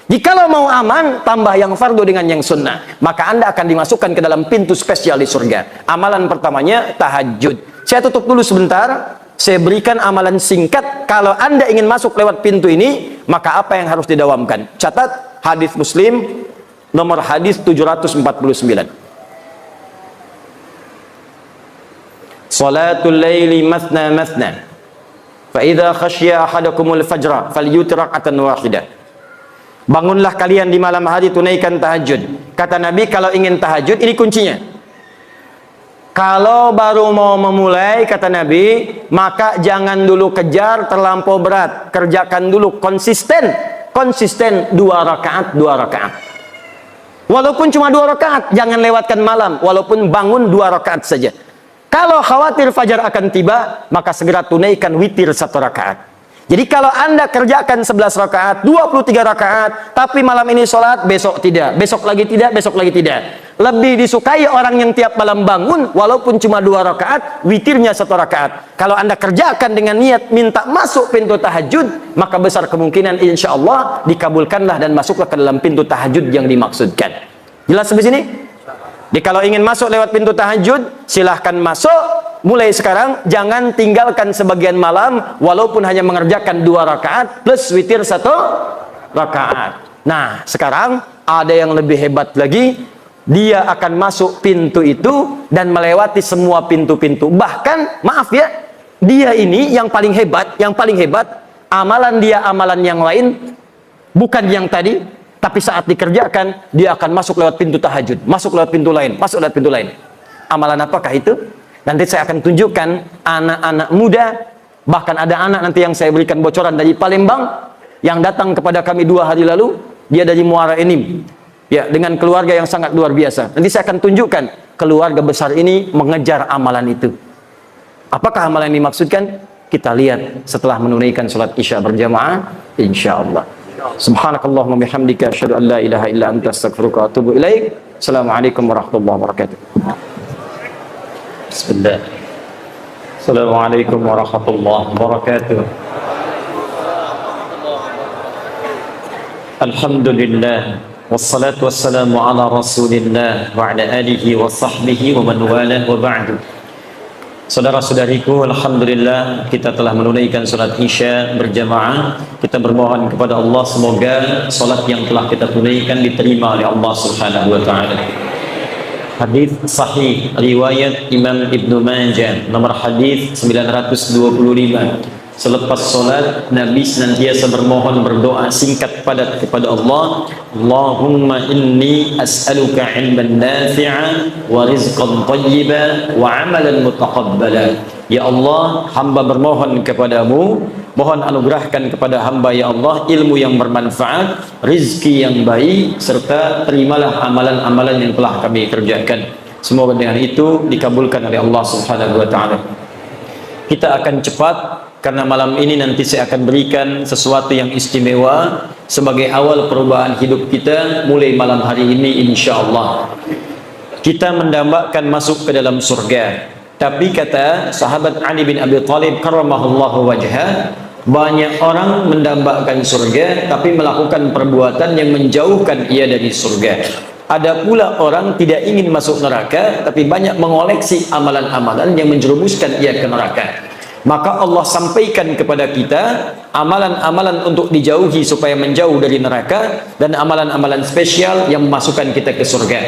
Jikalau mau aman, tambah yang fardu dengan yang sunnah, maka Anda akan dimasukkan ke dalam pintu spesial di surga. Amalan pertamanya tahajud. Saya tutup dulu sebentar. Saya berikan amalan singkat. Kalau Anda ingin masuk lewat pintu ini, maka apa yang harus didawamkan? Catat hadis Muslim nomor hadis 749. Salatul laili mathna mathna. Fa idza khashiya ahadakumul fajra falyutir rak'atan wahidah. Bangunlah kalian di malam hari, tunaikan tahajud. Kata Nabi, kalau ingin tahajud, ini kuncinya. Kalau baru mau memulai, kata Nabi, maka jangan dulu kejar terlampau berat. Kerjakan dulu konsisten. Konsisten 2 rakaat, 2 rakaat. Walaupun cuma 2 rakaat, jangan lewatkan malam. Walaupun bangun 2 rakaat saja. Kalau khawatir fajar akan tiba, maka segera tunaikan witir 1 rakaat. Jadi kalau Anda kerjakan 11 rakaat, 23 rakaat, tapi malam ini sholat, besok tidak, besok lagi tidak, besok lagi tidak. Lebih disukai orang yang tiap malam bangun, walaupun cuma 2 rakaat, witirnya 1 rakaat. Kalau Anda kerjakan dengan niat minta masuk pintu tahajud, maka besar kemungkinan insya Allah dikabulkanlah dan masuklah ke dalam pintu tahajud yang dimaksudkan. Jelas sampai sini? Jadi kalau ingin masuk lewat pintu tahajud, silahkan masuk. Mulai sekarang jangan tinggalkan sebagian malam walaupun hanya mengerjakan 2 rakaat plus witir 1 rakaat. Nah, sekarang ada yang lebih hebat lagi. Dia akan masuk pintu itu dan melewati semua pintu-pintu. Bahkan, maaf ya, dia ini yang paling hebat, amalan dia amalan yang lain bukan yang tadi, tapi saat dikerjakan dia akan masuk lewat pintu tahajud, masuk lewat pintu lain, masuk lewat pintu lain. Amalan apakah itu? Nanti saya akan tunjukkan anak-anak muda, bahkan ada anak nanti yang saya berikan bocoran dari Palembang yang datang kepada kami 2 hari lalu. Dia dari Muara Enim, ya, dengan keluarga yang sangat luar biasa. Nanti saya akan tunjukkan keluarga besar ini mengejar amalan itu. Apakah amalan yang dimaksudkan? Kita lihat setelah menunaikan sholat Isya berjamaah, insyaallah. Subhanakallahumma bihamdika asyhadu an la ilaha illa anta astaghfiruka wa atubu ilaik. Assalamualaikum warahmatullahi wabarakatuh. Bismillah. Assalamualaikum warahmatullahi wabarakatuh. Alhamdulillah, wassalatu wassalamu ala rasulillah wa ala alihi wa sahbihi wa man walah wa ba'du. Saudara-saudariku, alhamdulillah kita telah menunaikan salat Isya berjamaah. Kita bermohon kepada Allah semoga salat yang telah kita tunaikan diterima oleh Allah Subhanahu wa taala. Hadis sahih riwayat Imam Ibnu Majah nomor hadis 925. Selepas solat Nabi senantiasa bermohon berdoa singkat padat kepada Allah. Allahumma inni as'aluka ilman nafi'an wa rizqan thayyiban wa amalan mutaqabbala. Ya Allah, hamba bermohon kepadamu, mohon anugerahkan kepada hamba ya Allah ilmu yang bermanfaat, rizki yang baik, serta terimalah amalan-amalan yang telah kami kerjakan. Semoga dengan itu dikabulkan oleh Allah Subhanahu wa taala. Kita akan cepat karena malam ini nanti saya akan berikan sesuatu yang istimewa sebagai awal perubahan hidup kita mulai malam hari ini insyaallah. Kita mendambakan masuk ke dalam surga. Tapi kata sahabat Ali bin Abi Thalib karramahullahu wajhah, banyak orang mendambakan surga tapi melakukan perbuatan yang menjauhkan ia dari surga. Ada pula orang tidak ingin masuk neraka tapi banyak mengoleksi amalan-amalan yang menjerumuskan ia ke neraka. Maka Allah sampaikan kepada kita amalan-amalan untuk dijauhi supaya menjauh dari neraka dan amalan-amalan spesial yang memasukkan kita ke surga.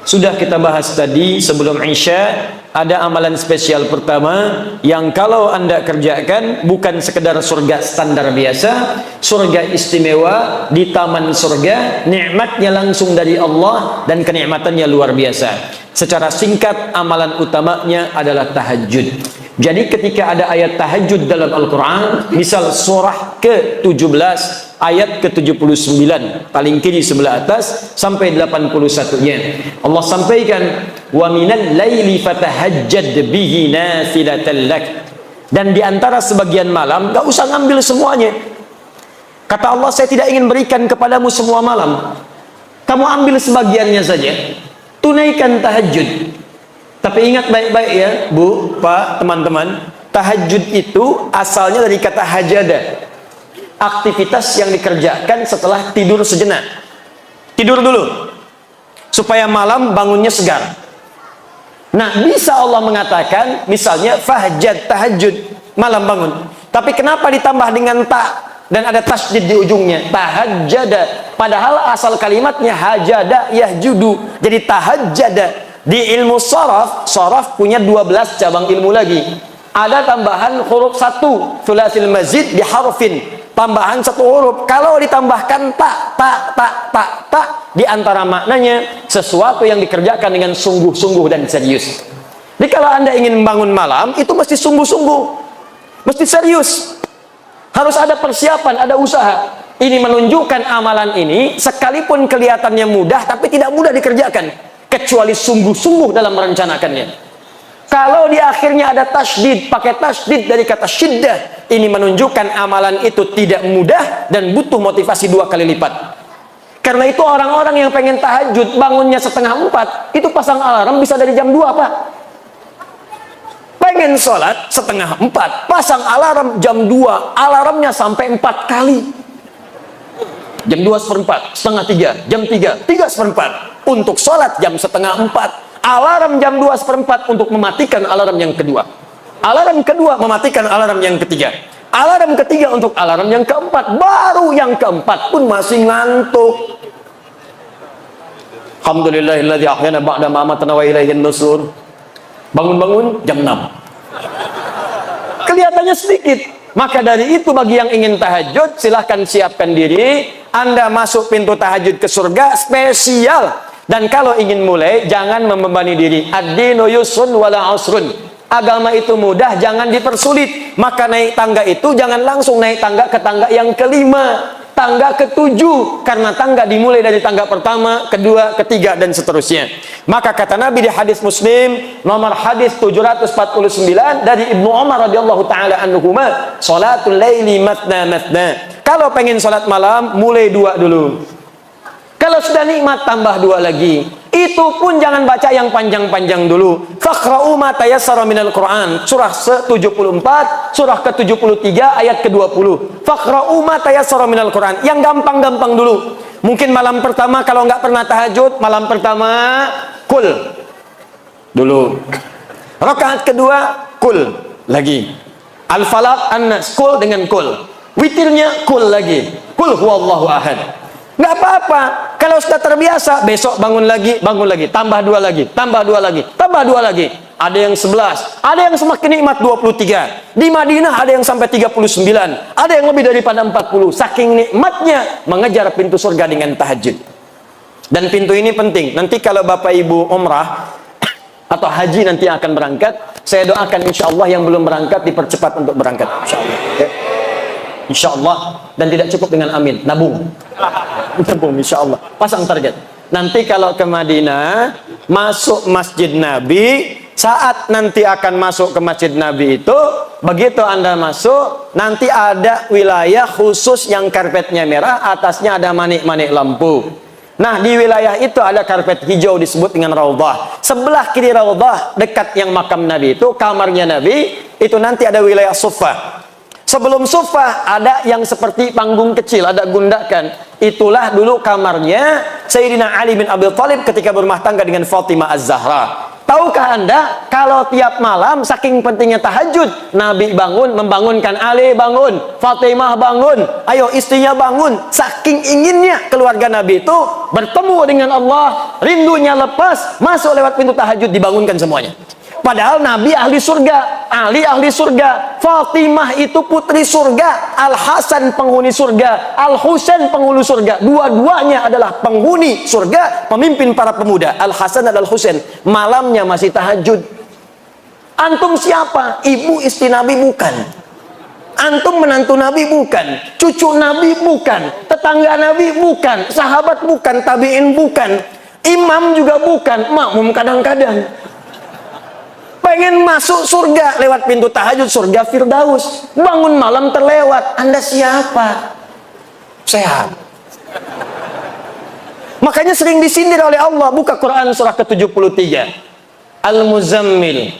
Sudah kita bahas tadi sebelum Isya, ada amalan spesial pertama yang kalau Anda kerjakan bukan sekedar surga standar biasa, surga istimewa di taman surga, nikmatnya langsung dari Allah dan kenikmatannya luar biasa. Secara singkat amalan utamanya adalah tahajud. Jadi ketika ada ayat tahajud dalam Al-Quran, misal surah ke-17 ayat ke-79 paling kiri sebelah atas sampai 81-nya, Allah sampaikan wa minal laili fatahajjad bihi nafilatan lak. Dan diantara sebagian malam, gak usah ngambil semuanya. Kata Allah, saya tidak ingin berikan kepadamu semua malam, kamu ambil sebagiannya saja, tunaikan tahajud. Tapi ingat baik-baik ya Bu, Pak, teman-teman, tahajud itu asalnya dari kata hajada, aktivitas yang dikerjakan setelah tidur sejenak. Tidur dulu supaya malam bangunnya segar. Nah, bisa Allah mengatakan misalnya fahjad, tahajud, malam bangun. Tapi kenapa ditambah dengan ta dan ada tasydid di ujungnya? Tahajjada, padahal asal kalimatnya hajada yahjudu, jadi tahajjada. Di ilmu sharaf punya 12 cabang ilmu lagi. Ada tambahan huruf 1, thulathil mazid di harfin, tambahan 1 huruf. Kalau ditambahkan ta, di antara maknanya sesuatu yang dikerjakan dengan sungguh-sungguh dan serius. Jadi kalau Anda ingin membangun malam, itu mesti sungguh-sungguh, mesti serius. Harus ada persiapan, ada usaha. Ini menunjukkan amalan ini sekalipun kelihatannya mudah, tapi tidak mudah dikerjakan kecuali sungguh-sungguh dalam merencanakannya. Kalau di akhirnya ada tasydid, pakai tasydid dari kata syiddah, ini menunjukkan amalan itu tidak mudah dan butuh motivasi 2 kali lipat. Karena itu orang-orang yang pengen tahajud bangunnya 3:30, itu pasang alarm bisa dari jam 2, Pak. Pengen sholat 3:30, pasang alarm jam 2, alarmnya sampai 4 kali. Jam 2:15, 2:30, jam 3, 3:15. Untuk sholat jam 3:30, alarm jam 2:15 untuk mematikan alarm yang kedua. Alarm kedua mematikan alarm yang ketiga. Alarm ketiga untuk alarm yang keempat. Baru yang keempat pun masih ngantuk. Alhamdulillahilladzi ahyana ba'da ma amatana wa ilaihin nusur. Bangun-bangun jam 6. Kelihatannya sedikit. Maka dari itu bagi yang ingin tahajud, silahkan siapkan diri. Anda masuk pintu tahajud ke surga spesial. Dan kalau ingin mulai, jangan membebani diri. Ad-dinu yusrun wala usrun. Agama itu mudah, jangan dipersulit. Maka naik tangga itu jangan langsung naik tangga ke tangga yang kelima, tangga ke-7, karena tangga dimulai dari tangga pertama, kedua, ketiga, dan seterusnya. Maka kata Nabi di hadis Muslim nomor hadis 749 dari Ibnu Umar radhiyallahu taala anhuma, salatul laili matna matna. Kalau pengen salat malam, mulai 2 dulu. Kalau sudah nikmat, tambah 2 lagi. Itu pun jangan baca yang panjang-panjang dulu. Faqra'u ma tayassara minal Qur'an. Surah 74, surah ke-73, ayat ke-20. Faqra'u ma tayassara minal Qur'an. Yang gampang-gampang dulu. Mungkin malam pertama kalau nggak pernah tahajud, malam pertama kul dulu. Rakaat kedua kul lagi. Al-Falaq, An-Nas, kul dengan kul. Witirnya kul lagi. Kul huwallahu ahad. Nggak nggak apa-apa. Kalau sudah terbiasa, besok bangun lagi, tambah 2 lagi, tambah 2 lagi, tambah 2 lagi. Ada yang 11, ada yang semakin nikmat 23. Di Madinah ada yang sampai 39, ada yang lebih daripada 40. Saking nikmatnya mengejar pintu surga dengan tahajud. Dan pintu ini penting. Nanti kalau Bapak Ibu umrah atau haji nanti akan berangkat, saya doakan insya Allah yang belum berangkat dipercepat untuk berangkat. Insya Allah. Ya. Insya Allah. Dan tidak cukup dengan amin, nabung. Nabung insya Allah. Pasang target. Nanti kalau ke Madinah, masuk Masjid Nabi, saat nanti akan masuk ke Masjid Nabi itu, begitu Anda masuk, nanti ada wilayah khusus yang karpetnya merah, atasnya ada manik-manik lampu. Nah, di wilayah itu ada karpet hijau disebut dengan Raudhah. Sebelah kiri Raudhah, dekat yang makam Nabi itu, kamarnya Nabi, itu nanti ada wilayah Suffah. Sebelum Suffah ada yang seperti panggung kecil, ada gundakan. Itulah dulu kamarnya Sayyidina Ali bin Abi Thalib ketika berumah tangga dengan Fatimah Az-Zahra. Tahukah Anda kalau tiap malam saking pentingnya tahajud, Nabi bangun membangunkan Ali bangun, Fatimah bangun, ayo istrinya bangun. Saking inginnya keluarga Nabi itu bertemu dengan Allah, rindunya lepas, masuk lewat pintu tahajud dibangunkan semuanya. Padahal Nabi ahli surga, Ali ahli surga, Fatimah itu putri surga, Al-Hasan penghuni surga, Al-Husain penghuni surga. Dua-duanya adalah penghuni surga, pemimpin para pemuda. Al-Hasan dan Al-Husain malamnya masih tahajud. Antum siapa? Ibu istri Nabi bukan. Antum menantu Nabi bukan, cucu Nabi bukan, tetangga Nabi bukan, sahabat bukan, tabi'in bukan, imam juga bukan, makmum kadang-kadang. Pengen masuk surga lewat pintu tahajud, surga Firdaus. Bangun malam terlewat. Anda siapa? Sehat. Makanya sering disindir oleh Allah. Buka Quran surah ke-73. Al-Muzammil,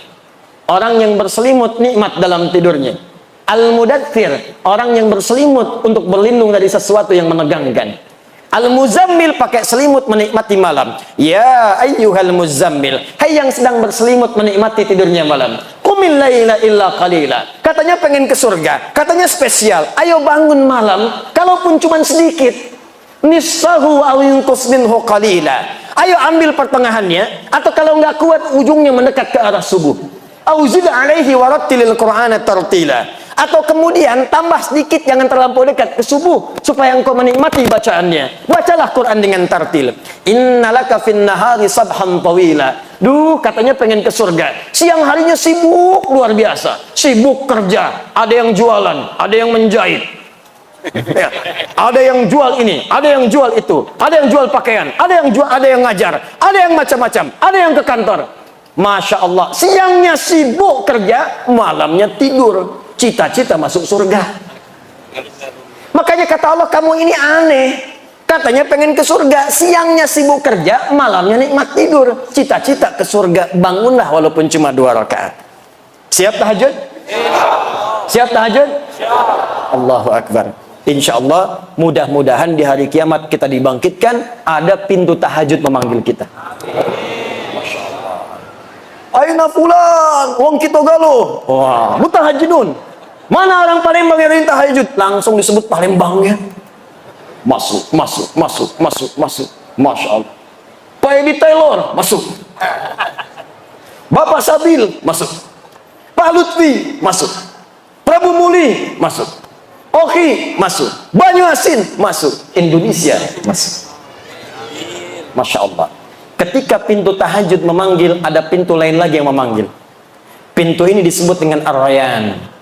orang yang berselimut nikmat dalam tidurnya. Al-Mudaththir, orang yang berselimut untuk berlindung dari sesuatu yang menegangkan. Al-Muzammil pakai selimut menikmati malam. Ya ayyuhal muzammil, hai yang sedang berselimut menikmati tidurnya malam. Qumil laila illa qalila. Katanya pengen ke surga, katanya spesial. Ayo bangun malam, kalaupun cuma sedikit. Nisfahu aw yunqus minhu qalila. Ayo ambil pertengahannya, atau kalau nggak kuat ujungnya mendekat ke arah subuh. Au zid alaihi warattilil qur'ana tartila. Atau kemudian tambah sedikit, jangan terlampau dekat ke subuh supaya engkau menikmati bacaannya. Bacalah Quran dengan tartil. Innalaka fin nahari sabhan tawila. Duh, katanya pengen ke surga. Siang harinya sibuk luar biasa. Sibuk kerja. Ada yang jualan, ada yang menjahit. Ya. Ada yang jual ini, ada yang jual itu, ada yang jual pakaian, ada yang jual, ada yang ngajar, ada yang macam-macam, ada yang ke kantor. Masya Allah, siangnya sibuk kerja, malamnya tidur. Cita-cita masuk surga. Makanya kata Allah, kamu ini aneh. Katanya pengen ke surga, siangnya sibuk kerja, malamnya nikmat tidur. Cita-cita ke surga, bangunlah walaupun cuma 2 rakaat. Siap tahajud? Siap tahajud? Allahu Akbar. Insya Allah, mudah-mudahan di hari kiamat kita dibangkitkan, ada pintu tahajud memanggil kita. Masya Allah. Aina fulan, wong kita galuh. Wah, mutahajidun. Mana orang Palembang yang tahajud? Langsung disebut Palembangnya. Masuk, masuk, masuk, masuk, masuk. Masya Allah. Pak Edi Taylor, masuk. Bapak Sabil, masuk. Pak Lutfi, masuk. Prabu Muli, masuk. Oki, masuk. Banyu Asin, masuk. Indonesia, masuk. Masya Allah. Ketika pintu tahajud memanggil, ada pintu lain lagi yang memanggil. Pintu ini disebut dengan Ar-Rayyan.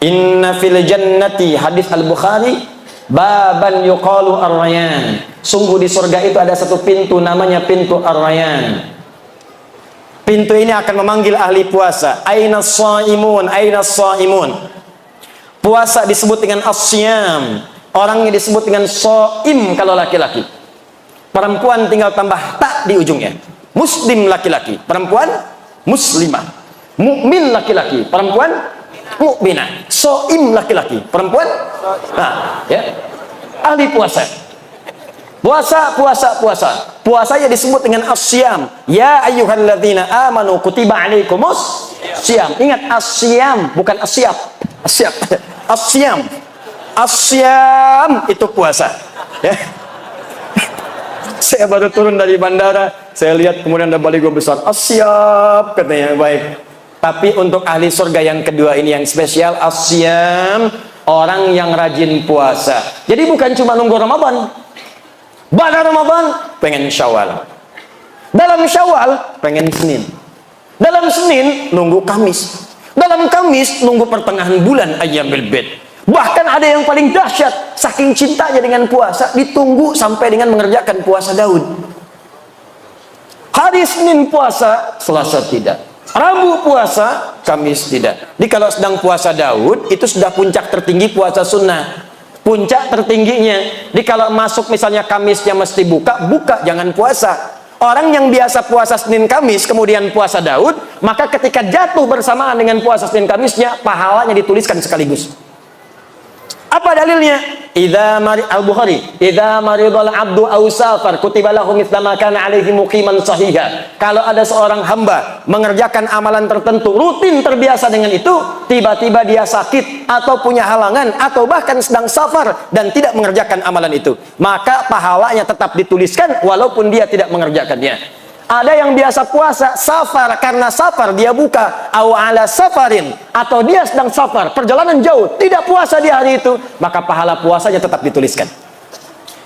Inna fil jannati, hadis Al-Bukhari, baban yuqalu Ar-Rayyan. Sungguh di surga itu ada satu pintu namanya pintu Ar-Rayyan. Pintu ini akan memanggil ahli puasa. Aina shaimun, aina shaimun. Puasa disebut dengan as-siyam. Orangnya disebut dengan shaim kalau laki-laki. Perempuan tinggal tambah tak di ujungnya. Muslim laki-laki, perempuan muslimah. Mukmin laki-laki, perempuan mukminah. Shaim laki-laki, perempuan nah, ya. Ahli puasa. Puasa, puasa, puasa. Puasanya disebut dengan as-siyam. Ya ayyuhalladzina amanu kutiba alaikumus siyam. Ingat as-siyam bukan as-siyab. As-siyab. As-siyam. As-siyam itu puasa. Ya. Saya baru turun dari bandara, saya lihat kemudian ada baligo besar. Asyam, katanya, baik. Tapi untuk ahli surga yang kedua ini yang spesial, asyam, orang yang rajin puasa. Jadi bukan cuma nunggu Ramadan. Pada Ramadan pengen Syawal. Dalam Syawal pengen Senin. Dalam Senin nunggu Kamis. Dalam Kamis nunggu pertengahan bulan Ayyamul Bid. Bahkan ada yang paling dahsyat, saking cintanya dengan puasa, ditunggu sampai dengan mengerjakan puasa Daud. Hari Senin puasa, Selasa tidak. Rabu puasa, Kamis tidak. Jadi kalau sedang puasa Daud, itu sudah puncak tertinggi puasa sunnah. Puncak tertingginya. Jadi kalau masuk misalnya Kamisnya mesti buka, jangan puasa. Orang yang biasa puasa Senin Kamis, kemudian puasa Daud, maka ketika jatuh bersamaan dengan puasa Senin Kamisnya, pahalanya dituliskan sekaligus. Apa dalilnya? Al-Bukhari, idza maridal abdu aw safar kutiba lahu mithla ma kana alaihi muqiman sahiha. Kalau ada seorang hamba mengerjakan amalan tertentu, rutin terbiasa dengan itu, tiba-tiba dia sakit atau punya halangan atau bahkan sedang safar dan tidak mengerjakan amalan itu, maka pahalanya tetap dituliskan walaupun dia tidak mengerjakannya. Ada yang biasa puasa safar, karena safar dia buka, au ala safarin, atau dia sedang safar, perjalanan jauh, tidak puasa di hari itu, maka pahala puasanya tetap dituliskan.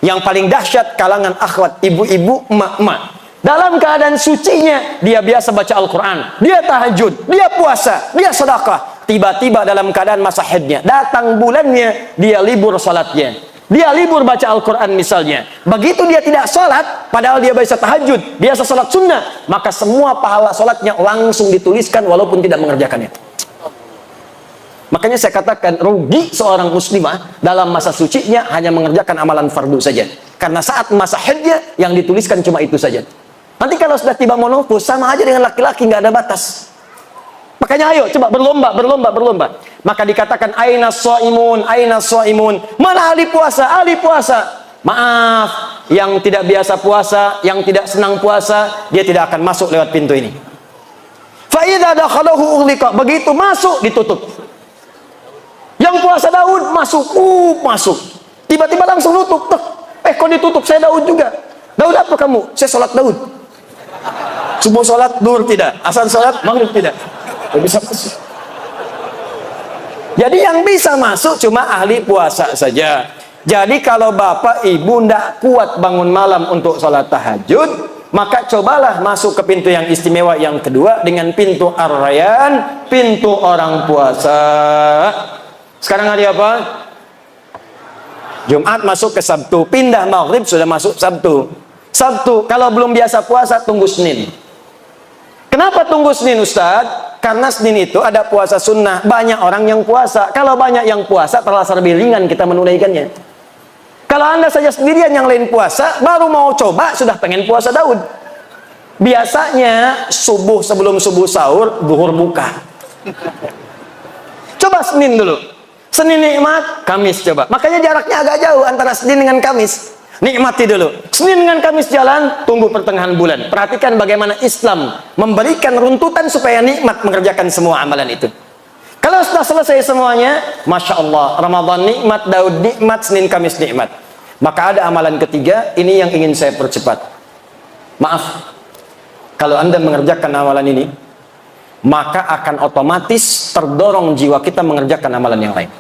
Yang paling dahsyat kalangan akhwat, ibu-ibu, emak-emak. Dalam keadaan sucinya, dia biasa baca Al-Quran, dia tahajud, dia puasa, dia sedekah. Tiba-tiba dalam keadaan masa haidnya, datang bulannya, dia libur salatnya. Dia libur baca Al-Quran misalnya. Begitu dia tidak sholat, padahal dia biasa tahajud, biasa sholat sunnah, maka semua pahala sholatnya langsung dituliskan walaupun tidak mengerjakannya. Makanya saya katakan, rugi seorang muslimah dalam masa sucinya hanya mengerjakan amalan fardu saja. Karena saat masa haidnya yang dituliskan cuma itu saja. Nanti kalau sudah tiba menopause, sama aja dengan laki-laki, nggak ada batas. Makanya ayo coba berlomba. Maka dikatakan aina shaimun, mana ahli puasa? Ahli puasa. Maaf, yang tidak biasa puasa, yang tidak senang puasa, dia tidak akan masuk lewat pintu ini. Fa idza dakhalahu ughliqa, begitu masuk ditutup. Yang puasa Daud masuk. Tiba-tiba langsung nutup. Kok ditutup? Saya Daud juga. Daud apa kamu? Saya sholat Daud. Subuh sholat, duhur tidak. Asar sholat, maghrib tidak. Bisa masuk. Jadi yang bisa masuk cuma ahli puasa saja. Jadi kalau bapak ibu tidak kuat bangun malam untuk sholat tahajud, maka cobalah masuk ke pintu yang istimewa yang kedua dengan pintu Ar-Rayyan, pintu orang puasa. Sekarang hari apa? Jumat masuk ke Sabtu, pindah Maghrib sudah masuk Sabtu. Kalau belum biasa puasa tunggu Senin. Kenapa tunggu Senin Ustaz? Karena Senin itu ada puasa sunnah, banyak orang yang puasa. Kalau banyak yang puasa, terasa lebih ringan kita menunaikannya. Kalau Anda saja sendirian yang lain puasa, baru mau coba sudah pengen puasa Daud. Biasanya subuh, sebelum subuh sahur, zuhur buka. Coba Senin dulu. Senin nikmat, Kamis coba. Makanya jaraknya agak jauh antara Senin dengan Kamis. Nikmati dulu. Senin dengan Kamis jalan, tunggu pertengahan bulan. Perhatikan bagaimana Islam memberikan runtutan supaya nikmat mengerjakan semua amalan itu. Kalau sudah selesai semuanya, Masya Allah, Ramadan nikmat, Daud nikmat, Senin Kamis nikmat. Maka ada amalan ketiga, ini yang ingin saya percepat. Maaf, kalau Anda mengerjakan amalan ini, maka akan otomatis terdorong jiwa kita mengerjakan amalan yang lain.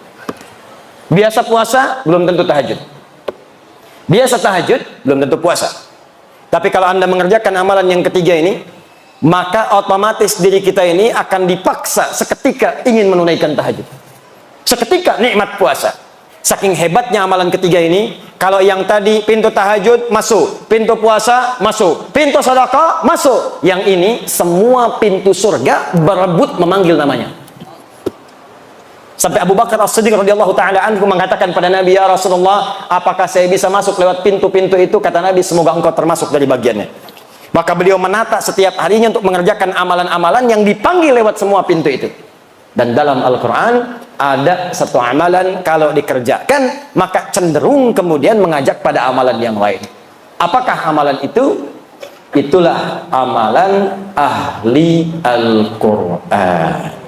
Biasa puasa, belum tentu tahajud. Biasa tahajud, belum tentu puasa. Tapi kalau Anda mengerjakan amalan yang ketiga ini, maka otomatis diri kita ini akan dipaksa seketika ingin menunaikan tahajud. Seketika nikmat puasa. Saking hebatnya amalan ketiga ini, kalau yang tadi pintu tahajud masuk, pintu puasa masuk, pintu sedekah masuk. Yang ini semua pintu surga berebut memanggil namanya. Sampai Abu Bakar As-Siddiq radhiyallahu taala anhu mengatakan pada Nabi, ya Rasulullah, apakah saya bisa masuk lewat pintu-pintu itu? Kata Nabi, semoga engkau termasuk dari bagiannya. Maka beliau menata setiap harinya untuk mengerjakan amalan-amalan yang dipanggil lewat semua pintu itu. Dan dalam Al-Quran ada satu amalan kalau dikerjakan maka cenderung kemudian mengajak pada amalan yang lain. Apakah amalan itu? Itulah amalan ahli Al-Quran.